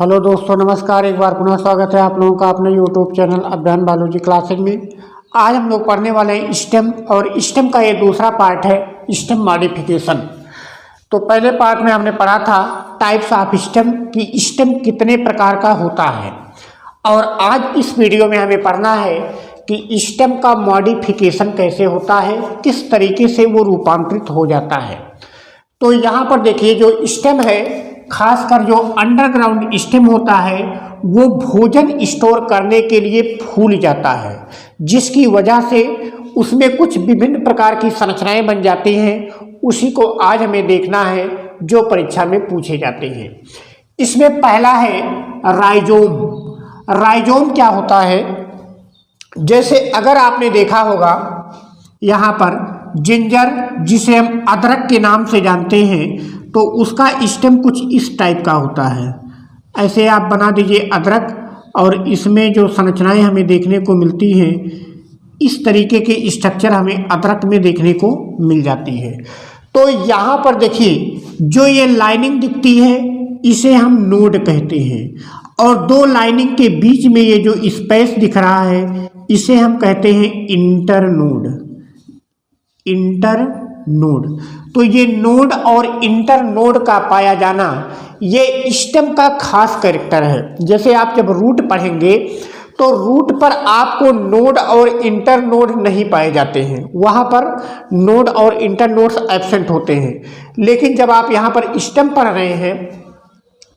Hello दोस्तों, नमस्कार। एक बार पुनः स्वागत है आप लोगों का अपने यूट्यूब चैनल अभियान बायोलॉजी क्लासेज में। आज हम लोग पढ़ने वाले हैं स्टेम, और स्टेम का ये दूसरा पार्ट है स्टेम मॉडिफिकेशन। तो पहले पार्ट में हमने पढ़ा था टाइप्स ऑफ स्टेम कि स्टेम कितने प्रकार का होता है, और आज इस वीडियो में हमें पढ़ना है कि स्टेम का मॉडिफिकेशन कैसे होता है, किस तरीके से वो रूपांतरित हो जाता है। तो यहाँ पर देखिए, जो स्टेम है, खासकर जो अंडरग्राउंड स्टेम होता है, वो भोजन स्टोर करने के लिए फूल जाता है, जिसकी वजह से उसमें कुछ विभिन्न प्रकार की संरचनाएं बन जाती हैं। उसी को आज हमें देखना है, जो परीक्षा में पूछे जाते हैं। इसमें पहला है राइजोम। राइजोम क्या होता है? जैसे अगर आपने देखा होगा यहाँ पर जिंजर, जिसे हम अदरक के नाम से जानते हैं, तो उसका स्टेम कुछ इस टाइप का होता है। ऐसे आप बना दीजिए अदरक, और इसमें जो संरचनाएं हमें देखने को मिलती हैं, इस तरीके के स्ट्रक्चर हमें अदरक में देखने को मिल जाती है। तो यहाँ पर देखिए, जो ये लाइनिंग दिखती है, इसे हम नोड कहते हैं, और दो लाइनिंग के बीच में ये जो स्पेस दिख रहा है, इसे हम कहते हैं इंटरनोड। इंटरनोड। तो ये नोड और इंटरनोड का पाया जाना, ये स्टेम का खास कैरेक्टर है। जैसे आप जब रूट पढ़ेंगे, तो रूट पर आपको नोड और इंटरनोड नहीं पाए जाते हैं, वहाँ पर नोड और इंटरनोड्स एब्सेंट होते हैं। लेकिन जब आप यहाँ पर स्टेम पढ़ रहे हैं,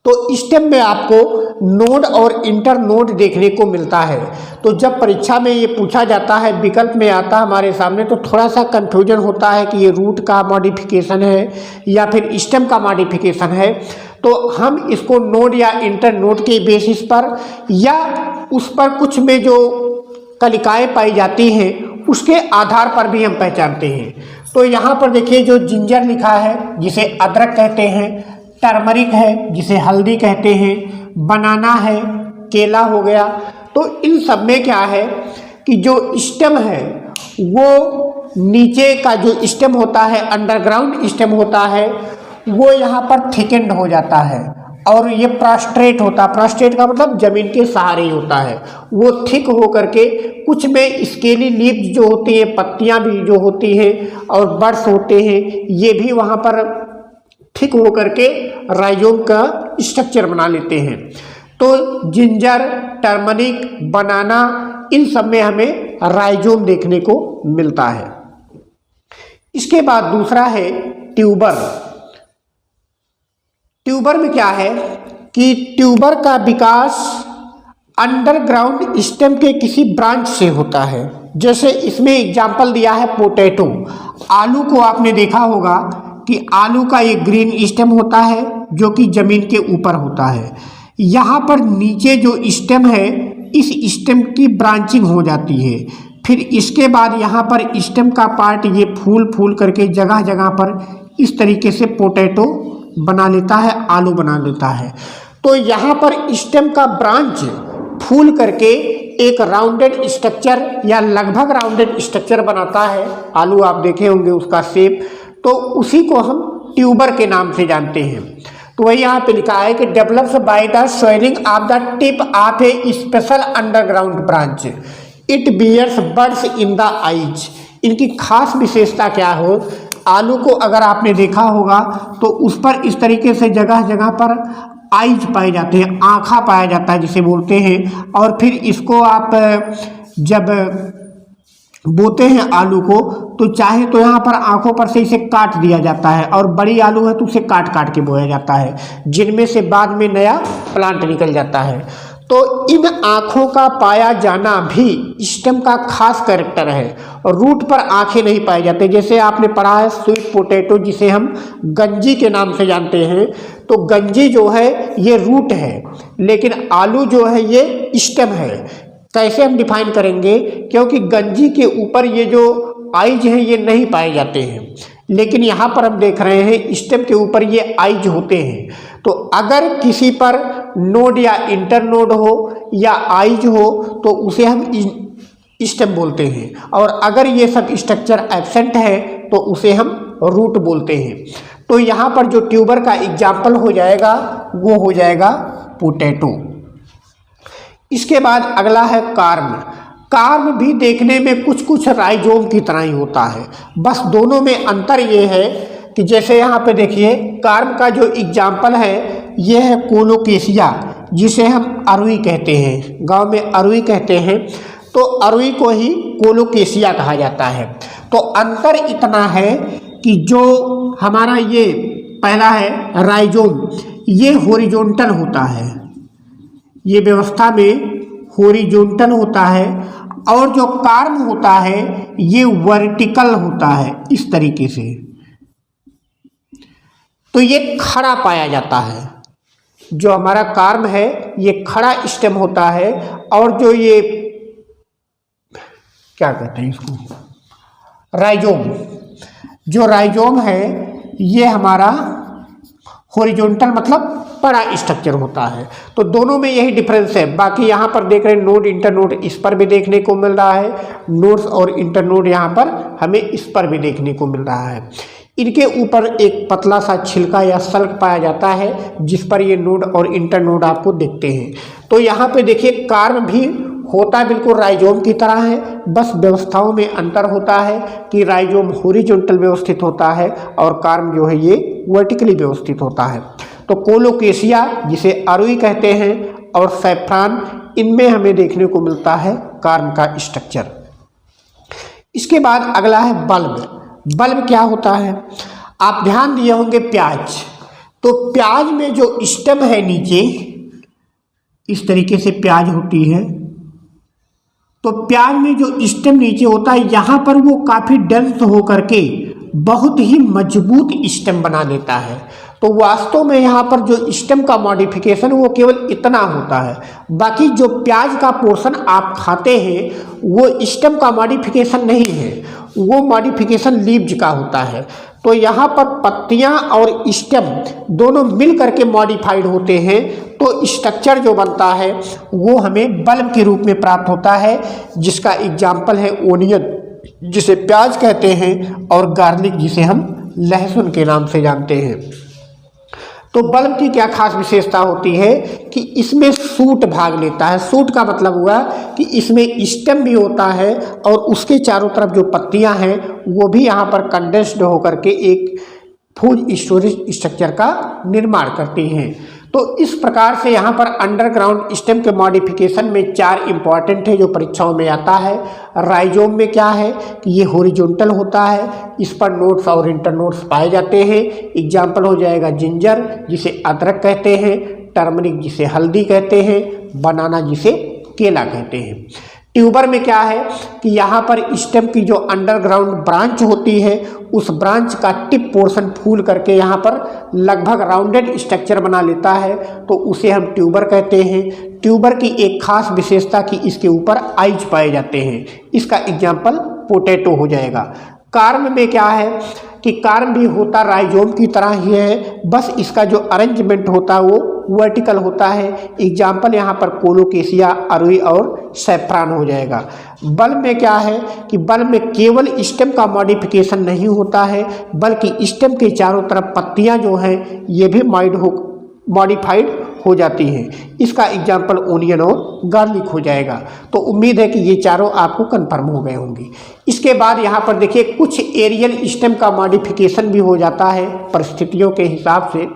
तो स्टेम में आपको नोड और इंटरनोड देखने को मिलता है। तो जब परीक्षा में ये पूछा जाता है, विकल्प में आता है हमारे सामने, तो थोड़ा सा कंफ्यूजन होता है कि ये रूट का मॉडिफिकेशन है या फिर स्टेम का मॉडिफिकेशन है। तो हम इसको नोड या इंटरनोड के बेसिस पर, या उस पर कुछ में जो कलिकाएँ पाई जाती हैं, उसके आधार पर भी हम पहचानते हैं। तो यहाँ पर देखिए, जो जिंजर लिखा है, जिसे अदरक कहते हैं, टर्मरिक है, जिसे हल्दी कहते हैं, बनाना है, केला हो गया। तो इन सब में क्या है कि जो स्टेम है, वो नीचे का जो स्टेम होता है, अंडरग्राउंड स्टेम होता है, वो यहाँ पर थिकेंड हो जाता है, और ये प्रोस्ट्रेट होता है। प्रोस्ट्रेट का मतलब जमीन के सहारे ही होता है। वो थिक हो करके, कुछ में स्केली लीव्स जो होती है, पत्तियाँ भी जो होती हैं, और बड्स होते हैं, ये भी वहाँ पर ठीक हो करके राइजोम का स्ट्रक्चर बना लेते हैं। तो जिंजर, टर्मरिक, बनाना, इन सब में हमें राइजोम देखने को मिलता है। इसके बाद दूसरा है ट्यूबर। ट्यूबर में क्या है कि ट्यूबर का विकास अंडरग्राउंड स्टेम के किसी ब्रांच से होता है। जैसे इसमें एग्जाम्पल दिया है पोटैटो। आलू को आपने देखा होगा कि आलू का एक ग्रीन स्टेम होता है, जो कि जमीन के ऊपर होता है। यहाँ पर नीचे जो स्टेम है, इस स्टेम की ब्रांचिंग हो जाती है। फिर इसके बाद यहाँ पर स्टेम का पार्ट ये फूल फूल करके जगह जगह पर इस तरीके से पोटैटो बना लेता है, आलू बना लेता है। तो यहाँ पर स्टेम का ब्रांच फूल करके एक राउंडेड स्ट्रक्चर या लगभग राउंडेड स्ट्रक्चर बनाता है। आलू आप देखे होंगे उसका शेप, तो उसी को हम ट्यूबर के नाम से जानते हैं। तो वही यहाँ पे लिखा है कि develops by the swelling of the tip of a special underground branch, it bears buds in the eyes. इनकी खास विशेषता क्या हो? आलू को अगर आपने देखा होगा, तो उस पर इस तरीके से जगह जगह पर आइज पाए जाते हैं, आँखा पाया जाता है जिसे बोलते हैं। और फिर इसको आप जब बोते हैं आलू को, तो चाहे तो यहाँ पर आंखों पर से इसे काट दिया जाता है, और बड़ी आलू है तो उसे काट काट के बोया जाता है, जिनमें से बाद में नया प्लांट निकल जाता है। तो इन आँखों का पाया जाना भी स्टेम का खास कैरेक्टर है। और रूट पर आँखें नहीं पाए जाते। जैसे आपने पढ़ा है स्वीट पोटैटो, जिसे हम गंजी के नाम से जानते हैं, तो गंजी जो है ये रूट है, लेकिन आलू जो है ये स्टेम है। कैसे हम डिफाइन करेंगे? क्योंकि गंजी के ऊपर ये जो आइज हैं, ये नहीं पाए जाते हैं, लेकिन यहाँ पर हम देख रहे हैं स्टेम के ऊपर ये आइज होते हैं। तो अगर किसी पर नोड या इंटरनोड हो या आइज हो, तो उसे हम स्टेम बोलते हैं, और अगर ये सब स्ट्रक्चर एब्सेंट है, तो उसे हम रूट बोलते हैं। तो यहाँ पर जो ट्यूबर का एग्जाम्पल हो जाएगा, वो हो जाएगा पोटैटो। इसके बाद अगला है कार्म। कार्म भी देखने में कुछ कुछ राइजोम की तरह ही होता है, बस दोनों में अंतर ये है कि जैसे यहाँ पे देखिए कार्म का जो एग्जाम्पल है ये है कोलोकेशिया, जिसे हम अरुई कहते हैं, गांव में अरुई कहते हैं, तो अरुई को ही कोलोकेशिया कहा जाता है। तो अंतर इतना है कि जो हमारा ये पहला है राइजोम, ये हॉरिजॉन्टल होता है, ये व्यवस्था में हॉरिजॉन्टल होता है, और जो कार्म होता है ये वर्टिकल होता है इस तरीके से, तो ये खड़ा पाया जाता है। जो हमारा कार्म है ये खड़ा स्टेम होता है, और जो ये क्या कहते हैं इसको, राइजोम, जो राइजोम है ये हमारा हॉरिजॉन्टल मतलब बड़ा स्ट्रक्चर होता है। तो दोनों में यही डिफरेंस है। बाकी यहाँ पर देख रहे हैं नोड इंटरनोड, इस पर भी देखने को मिल रहा है, नोड्स और इंटरनोड यहाँ पर हमें इस पर भी देखने को मिल रहा है। इनके ऊपर एक पतला सा छिलका या सल्क पाया जाता है जिस पर ये नोड और इंटरनोड आपको दिखते हैं। तो यहाँ पे देखिए कार्म भी होता बिल्कुल राइजोम की तरह है, बस व्यवस्थाओं में अंतर होता है कि राइजोम हॉरिजॉन्टल व्यवस्थित होता है और कार्म जो है ये वर्टिकली व्यवस्थित होता है। तो कोलोकेशिया जिसे अरुई कहते हैं और सैफ्रान, इनमें हमें देखने को मिलता है कार्म का स्ट्रक्चर। इसके बाद अगला है बल्ब। बल्ब क्या होता है, आप ध्यान दिए होंगे प्याज, तो प्याज में जो स्टेम है नीचे इस तरीके से प्याज होती है, तो प्याज में जो स्टेम नीचे होता है यहाँ पर वो काफ़ी डेंस होकर के बहुत ही मजबूत स्टेम बना देता है। तो वास्तव में यहाँ पर जो स्टेम का मॉडिफिकेशन वो केवल इतना होता है, बाकी जो प्याज का पोर्शन आप खाते हैं वो स्टेम का मॉडिफिकेशन नहीं है, वो मॉडिफिकेशन लीव्स का होता है। तो यहाँ पर पत्तियाँ और स्टेम दोनों मिल करके मॉडिफाइड होते हैं, तो स्ट्रक्चर जो बनता है वो हमें बल्ब के रूप में प्राप्त होता है, जिसका एग्जाम्पल है ओनियन जिसे प्याज कहते हैं और गार्लिक जिसे हम लहसुन के नाम से जानते हैं। तो बल्ब की क्या खास विशेषता होती है कि इसमें सूट भाग लेता है। सूट का मतलब हुआ कि इसमें स्टेम भी होता है और उसके चारों तरफ जो पत्तियां हैं वो भी यहाँ पर कंडेंस्ड होकर के एक फूड स्टोरेज स्ट्रक्चर का निर्माण करती हैं। तो इस प्रकार से यहाँ पर अंडरग्राउंड स्टेम के मॉडिफिकेशन में 4 इंपॉर्टेंट है जो परीक्षाओं में आता है। राइजोम में क्या है कि ये हॉरिजॉन्टल होता है, इस पर नोड्स और इंटरनोड्स पाए जाते हैं। एग्जाम्पल हो जाएगा जिंजर जिसे अदरक कहते हैं, टर्मरिक जिसे हल्दी कहते हैं, बनाना जिसे केला कहते हैं। ट्यूबर में क्या है कि यहाँ पर स्टेम की जो अंडरग्राउंड ब्रांच होती है उस ब्रांच का टिप पोर्शन फूल करके यहाँ पर लगभग राउंडेड स्ट्रक्चर बना लेता है, तो उसे हम ट्यूबर कहते हैं। ट्यूबर की एक खास विशेषता कि इसके ऊपर आइज पाए जाते हैं, इसका एग्जाम्पल पोटैटो हो जाएगा। कार्म में क्या है कि कार्म भी होता राइजोम की तरह ही है, बस इसका जो अरेंजमेंट होता है वो वर्टिकल होता है। एग्जाम्पल यहाँ पर कोलोकेशिया, अरुई और सैफ्रान हो जाएगा। बल्ब में क्या है कि बल्ब में केवल स्टेम का मॉडिफिकेशन नहीं होता है, बल्कि स्टेम के चारों तरफ पत्तियाँ जो हैं ये भी मॉडिफाइड हो जाती हैं। इसका एग्जाम्पल ओनियन और गार्लिक हो जाएगा। तो उम्मीद है कि ये चारों आपको कंफर्म हो गए होंगे। इसके बाद यहाँ पर देखिए कुछ एरियल स्टेम का मॉडिफिकेशन भी हो जाता है परिस्थितियों के हिसाब से।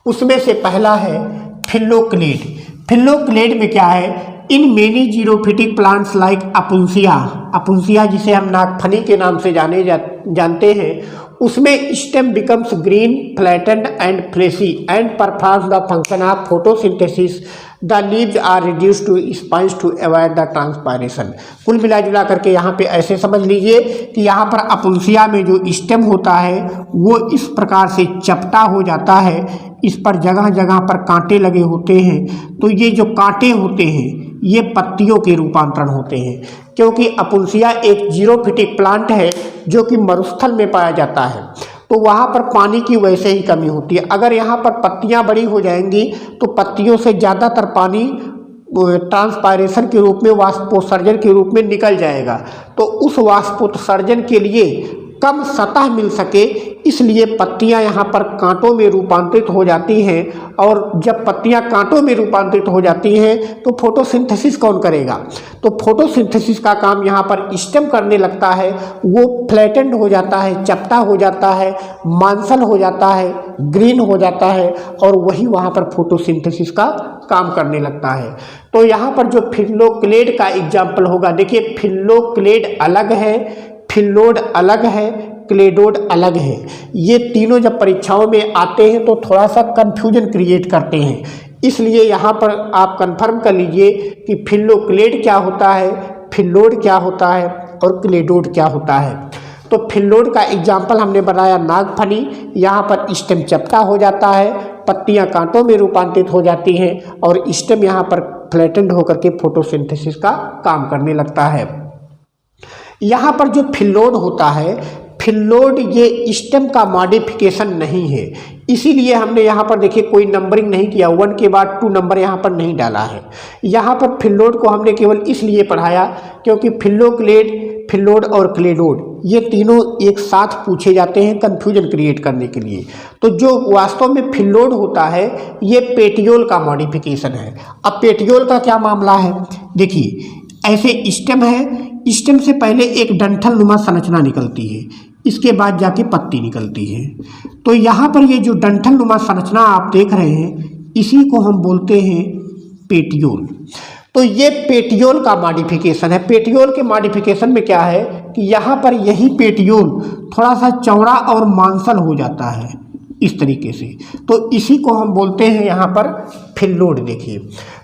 उसमें से पहला है फिल्लोक्लेड। फिल्लोक्लेड में क्या है, in many xerophytic plants like opuntia, opuntia जिसे हम नागफनी के नाम से जानते हैं, उसमें stem becomes green, flattened and fleshy and performs the function of photosynthesis. The leaves are reduce to spines to avoid the transpiration. कुल मिला जुला करके यहाँ पे ऐसे समझ लीजिए कि यहाँ पर अपुंसिया में जो स्टेम होता है वो इस प्रकार से चपटा हो जाता है, इस पर जगह जगह पर कांटे लगे होते हैं। तो ये जो कांटे होते हैं ये पत्तियों के रूपांतरण होते हैं, क्योंकि अपुंसिया एक जीरोफिटिक प्लांट है जो कि मरुस्थल में पाया जाता है, तो वहाँ पर पानी की वैसे ही कमी होती है। अगर यहाँ पर पत्तियाँ बड़ी हो जाएंगी तो पत्तियों से ज़्यादातर पानी ट्रांसपायरेशन के रूप में, वाष्पोत्सर्जन के रूप में निकल जाएगा। तो उस वाष्पोत्सर्जन के लिए कम सतह मिल सके इसलिए पत्तियां यहाँ पर कांटों में रूपांतरित हो जाती हैं। और जब पत्तियां कांटों में रूपांतरित हो जाती हैं तो फोटोसिंथेसिस कौन करेगा? तो फोटोसिंथेसिस का काम यहाँ पर स्टेम करने लगता है। वो फ्लैटेंड हो जाता है, चपटा हो जाता है, मांसल हो जाता है, ग्रीन हो जाता है और वही वहाँ पर फोटोसिंथेसिस का काम करने लगता है। तो यहाँ पर जो फिल्लोक्लेड का एग्जाम्पल होगा, देखिए फिल्लोक्लेड अलग है, फिल्लोड अलग है, क्लेडोड अलग है। ये तीनों जब परीक्षाओं में आते हैं तो थोड़ा सा कन्फ्यूजन क्रिएट करते हैं, इसलिए यहाँ पर आप कंफर्म कर लीजिए कि फिल्लोक्लेड क्या होता है, फिल्लोड क्या होता है और क्लेडोड क्या होता है। तो फिल्लोड का एग्जाम्पल हमने बनाया नागफनी, यहाँ पर स्टेम चपटा हो जाता है, पत्तियाँ कांटों में रूपांतरित हो जाती हैं और स्टेम यहाँ पर फ्लैटेंड होकर के फोटोसिंथेसिस का काम करने लगता है। यहाँ पर जो फिल्लोड होता है, फिल्लोड ये स्टेम का मॉडिफिकेशन नहीं है, इसीलिए हमने यहाँ पर देखिए कोई नंबरिंग नहीं किया, 1 के बाद 2 नंबर यहाँ पर नहीं डाला है। यहाँ पर फिल्लोड को हमने केवल इसलिए पढ़ाया क्योंकि फिल्लोक्लेड, फिल्लोड और क्लेडोड ये तीनों एक साथ पूछे जाते हैं कन्फ्यूजन क्रिएट करने के लिए। तो जो वास्तव में फिल्लोड होता है ये पेटियोल का मॉडिफिकेशन है। अब पेटियोल का क्या मामला है, देखिए ऐसे स्टेम है, स्टेम से पहले एक डंठल नुमा संरचना निकलती है, इसके बाद जाके पत्ती निकलती है। तो यहाँ पर ये जो डंठल नुमा संरचना आप देख रहे हैं इसी को हम बोलते हैं पेटियोल। तो ये पेटियोल का मॉडिफिकेशन है। पेटियोल के मॉडिफिकेशन में क्या है कि यहाँ पर यही पेटियोल थोड़ा सा चौड़ा और मांसल हो जाता है इस तरीके से, तो इसी को हम बोलते हैं यहाँ पर फिल्लोड। देखिए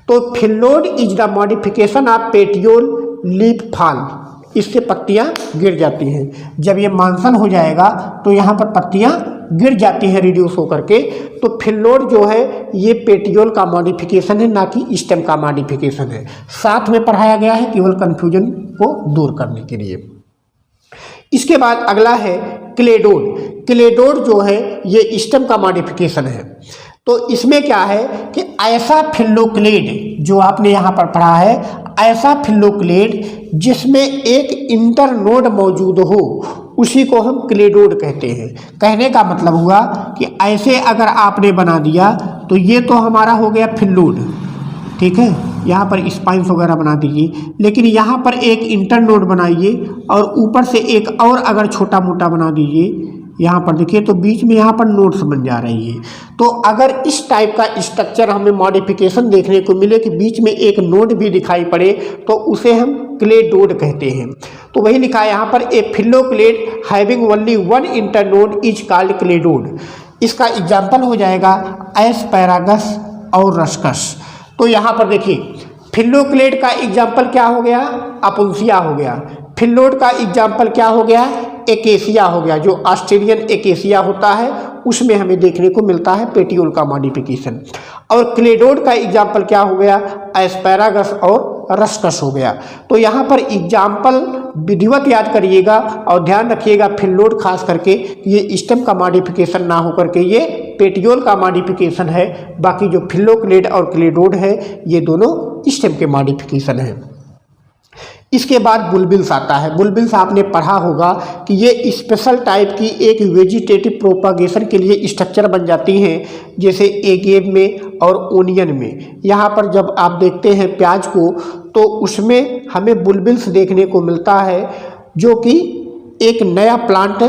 तो फिल्लोड is the modification of petiole leaf fall, इससे पत्तियां गिर जाती हैं। जब ये मांसल हो जाएगा तो यहाँ पर पत्तियां गिर जाती हैं रिड्यूस होकर के। तो फिल्लोड जो है ये पेटियोल का मॉडिफिकेशन है, ना कि स्टेम का मॉडिफिकेशन है। साथ में पढ़ाया गया है केवल कन्फ्यूजन को दूर करने के लिए। इसके बाद अगला है क्लेडोड। क्लेडोड जो है ये स्टेम का मॉडिफिकेशन है। तो इसमें क्या है कि ऐसा फिल्लोक्लेड जो आपने यहाँ पर पढ़ा है, ऐसा फिल्लोक्लेड जिसमें एक इंटरनोड मौजूद हो उसी को हम क्लेडोड कहते हैं। कहने का मतलब हुआ कि ऐसे अगर आपने बना दिया तो ये तो हमारा हो गया फिल्लोड, ठीक है, यहाँ पर स्पाइंस वगैरह बना दीजिए, लेकिन यहाँ पर एक इंटरनोड बनाइए और ऊपर से एक और अगर छोटा मोटा बना दीजिए, यहाँ पर देखिए तो बीच में यहाँ पर नोड्स बन जा रही है। तो अगर इस टाइप का स्ट्रक्चर हमें मॉडिफिकेशन देखने को मिले कि बीच में एक नोड भी दिखाई पड़े तो उसे हम क्लेडोड कहते हैं। तो वही लिखा है यहाँ पर, a phylloclade having only one internode is called cladode. इसका एग्जाम्पल हो जाएगा एस्पैरागस और रस्कस। तो यहाँ पर देखिए फिल्लोक्लेड का एग्जाम्पल क्या हो गया, अपुल्सिया हो गया। फिल्लोड का एग्जाम्पल क्या हो गया, एकेसिया हो गया। जो ऑस्ट्रेलियन एकेसिया होता है उसमें हमें देखने को मिलता है पेटियोल का मॉडिफिकेशन। और क्लेडोड का एग्जाम्पल क्या हो गया, एस्पैरागस और रस्कस हो गया। तो यहाँ पर एग्जाम्पल विधिवत याद करिएगा और ध्यान रखिएगा फिल्लोड खास करके ये स्टेम का मॉडिफिकेशन ना होकर के ये पेटियोल का मॉडिफिकेशन है। बाकी जो फिल्लोक्लेड और क्लेडोड है ये दोनों स्टेम के मॉडिफिकेशन है। इसके बाद बुलबिल्स आता है। बुलबिल्स आपने पढ़ा होगा कि ये स्पेशल टाइप की एक वेजिटेटिव प्रोपागेशन के लिए स्ट्रक्चर बन जाती हैं, जैसे एगेव में और ओनियन में। यहाँ पर जब आप देखते हैं प्याज को तो उसमें हमें बुलबिल्स देखने को मिलता है जो कि एक नया प्लांट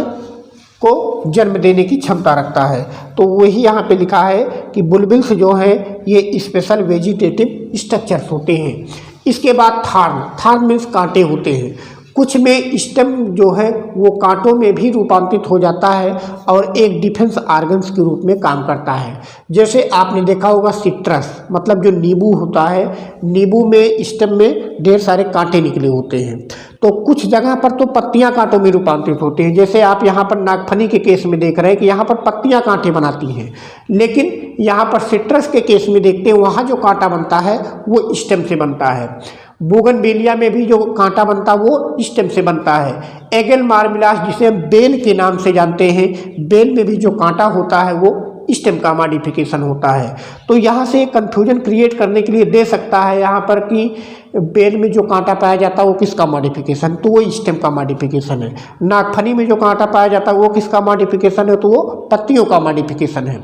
को जन्म देने की क्षमता रखता है। तो वही यहाँ पे लिखा है कि बुलबिल्स जो हैं ये स्पेशल वेजिटेटिव स्ट्रक्चर्स होते हैं। इसके बाद थार्न मीन्स कांटे होते हैं। कुछ में स्टेम जो है वो कांटों में भी रूपांतरित हो जाता है और एक डिफेंस ऑर्गन्स के रूप में काम करता है। जैसे आपने देखा होगा सिट्रस, मतलब जो नींबू होता है, नींबू में स्टेम में ढेर सारे कांटे निकले होते हैं। तो कुछ जगह पर तो पत्तियां कांटों में रूपांतरित होती हैं, जैसे आप यहाँ पर नागफनी के केस में देख रहे हैं कि यहाँ पर पत्तियां कांटे बनाती हैं, लेकिन यहाँ पर सिट्रस के केस में देखते हैं वहाँ जो कांटा बनता है वो स्टेम से बनता है। बोगनवेलिया में भी जो कांटा बनता है वो स्टेम से बनता है। एगेल मार्मिलास जिसे हम बेल के नाम से जानते हैं, बेल में भी जो कांटा होता है वो स्टेम का मॉडिफिकेशन होता है। तो यहाँ से कन्फ्यूजन क्रिएट करने के लिए दे सकता है यहाँ पर कि बेल में जो कांटा पाया जाता है वो किसका मॉडिफिकेशन, तो वो स्टेम का मॉडिफिकेशन है। नागफनी में जो कांटा पाया जाता है वो किसका मॉडिफिकेशन है, तो वो पत्तियों का मॉडिफिकेशन है।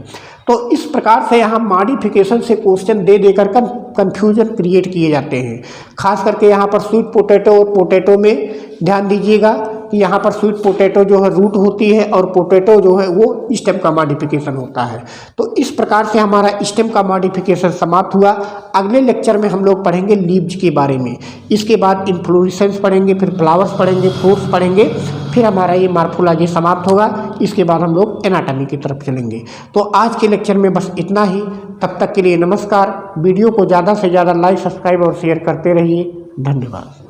तो इस प्रकार से यहाँ मॉडिफिकेशन से क्वेश्चन दे देकर कन्फ्यूजन क्रिएट किए जाते हैं। खास करके यहाँ पर स्वीट पोटैटो और पोटैटो में ध्यान दीजिएगा कि यहाँ पर स्वीट पोटैटो जो है रूट होती है और पोटैटो जो है वो स्टेम का मॉडिफिकेशन होता है। तो इस प्रकार से हमारा स्टेम का मॉडिफिकेशन समाप्त हुआ। अगले लेक्चर में हम लोग पढ़ेंगे लीव्स के बारे में, इसके बाद इन्फ्लोरेसेंस पढ़ेंगे, फिर फ्लावर्स पढ़ेंगे, फ्रूट्स पढ़ेंगे, फिर हमारा ये मार्फोलॉजी समाप्त होगा। इसके बाद हम लोग एनाटॉमी की तरफ चलेंगे। तो आज के लेक्चर में बस इतना ही। तब तक के लिए नमस्कार। वीडियो को ज़्यादा से ज़्यादा लाइक, सब्सक्राइब और शेयर करते रहिए। धन्यवाद।